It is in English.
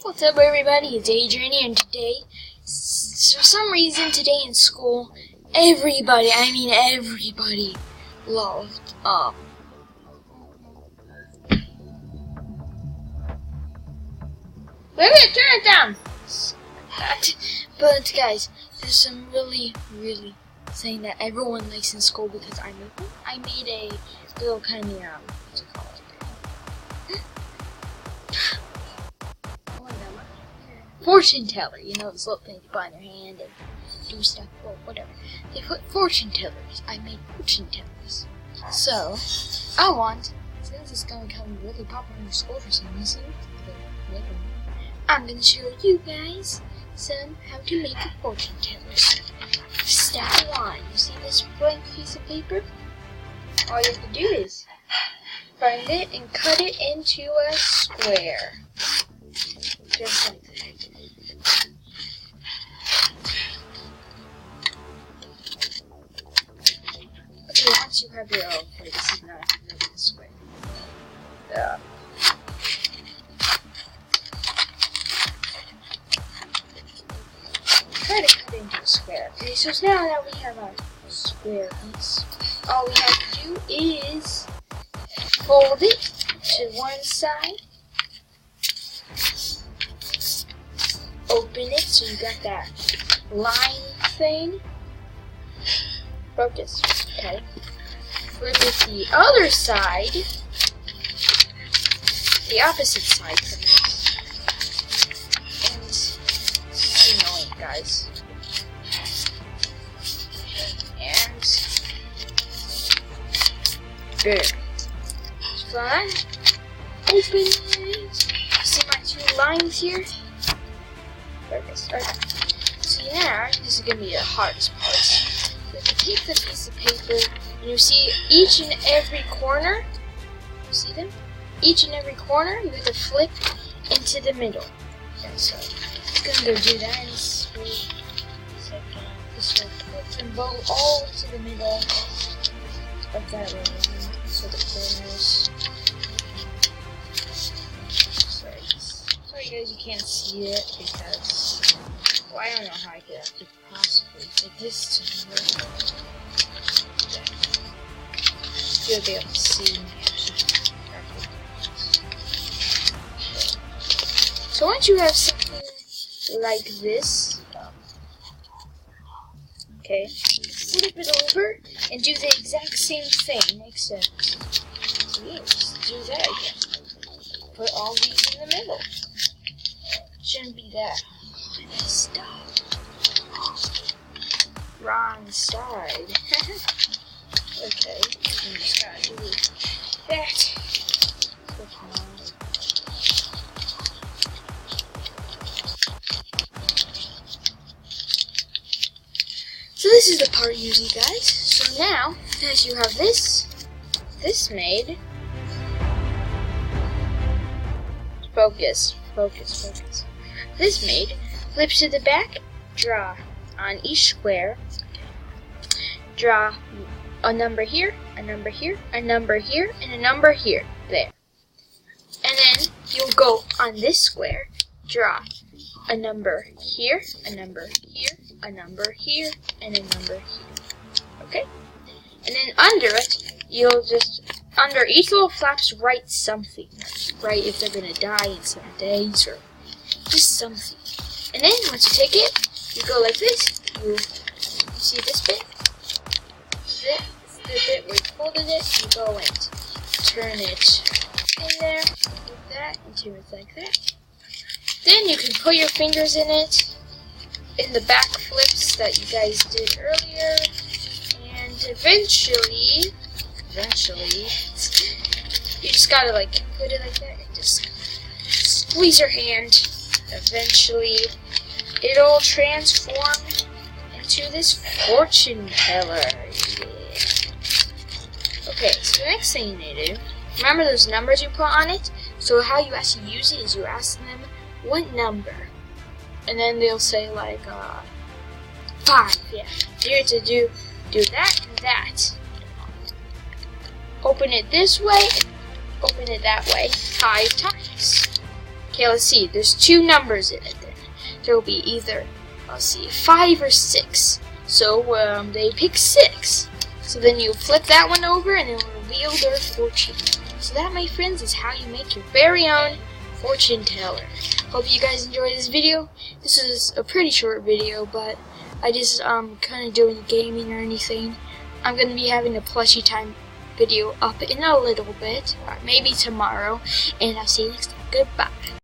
What's up, everybody? It's Adrian, and today, for some reason, today in school, everybody loved, maybe turn it down! But, guys, there's some really saying that everyone likes in school because I made a little kind of, what's it called? Fortune teller, you know, those little things you put on your hand and do stuff, well, whatever. They put fortune tellers. I made fortune tellers. So, since it's going to become really popular in school for some reason, I'm going to show you guys how to make a fortune teller. Step 1, you see this blank piece of paper? All you have to do is find it and cut it into a square. Just like that. Okay, once you have your this is not really a square. Try to cut it into a square. Okay, so now that we have our square piece, all we have to do is fold it to one side. Open it so you got that line thing. Focus. Okay. Flip it to the other side. The opposite side from this. And it's annoying, guys. And boom. It's fun. Open it. See my two lines here? Focus. Okay. So now, this is going to be the hardest part. So if you take the piece of paper, and you see each and every corner, you see them? Each and every corner, you have to flip into the middle. Okay, so I'm going to go do that in this way. This way, flip them both all to the middle. Like that way. So the corners. Sorry guys, you can't see it because, well, I don't know how I could actually possibly take this to the middle. You'll be able to see me actually. So once you have something like this, okay, flip it over and do the exact same thing, except, yes, do that again. Put all these in the middle. Shouldn't be that. I messed up. Wrong side. Okay, you just gotta do that. So this is the part usually, guys. So now, as you have this made, focus. This made, flip to the back, draw on each square, draw a number here, a number here, a number here, and a number here, there. And then you'll go on this square, draw a number here, a number here, a number here, and a number here. Okay? And then under it, you'll just, under each little flaps, write something. Write if they're gonna die in some days, or just something. And then once you take it, you go like this. You see this bit? This is the bit where you folded it. You go and turn it in there, like that, and turn it like that. Then you can put your fingers in it, in the back flips that you guys did earlier, and eventually, you just gotta like put it like that and just squeeze your hand. Eventually, it'll transform into this fortune teller. Yeah. Okay, so the next thing you need to do, remember those numbers you put on it? So how you actually use it is you ask them what number, and then they'll say like 5. Yeah, you have to do that and that. Open it this way, open it that way 5 times. Okay, let's see. There's 2 numbers in it then. There will be either, let's see, 5 or 6. So they pick 6. So then you flip that one over and it will reveal their fortune. So that, my friends, is how you make your very own fortune teller. Hope you guys enjoyed this video. This is a pretty short video, but I just kind of doing gaming or anything. I'm going to be having a plushie time video up in a little bit, or maybe tomorrow, and I'll see you next time. Goodbye.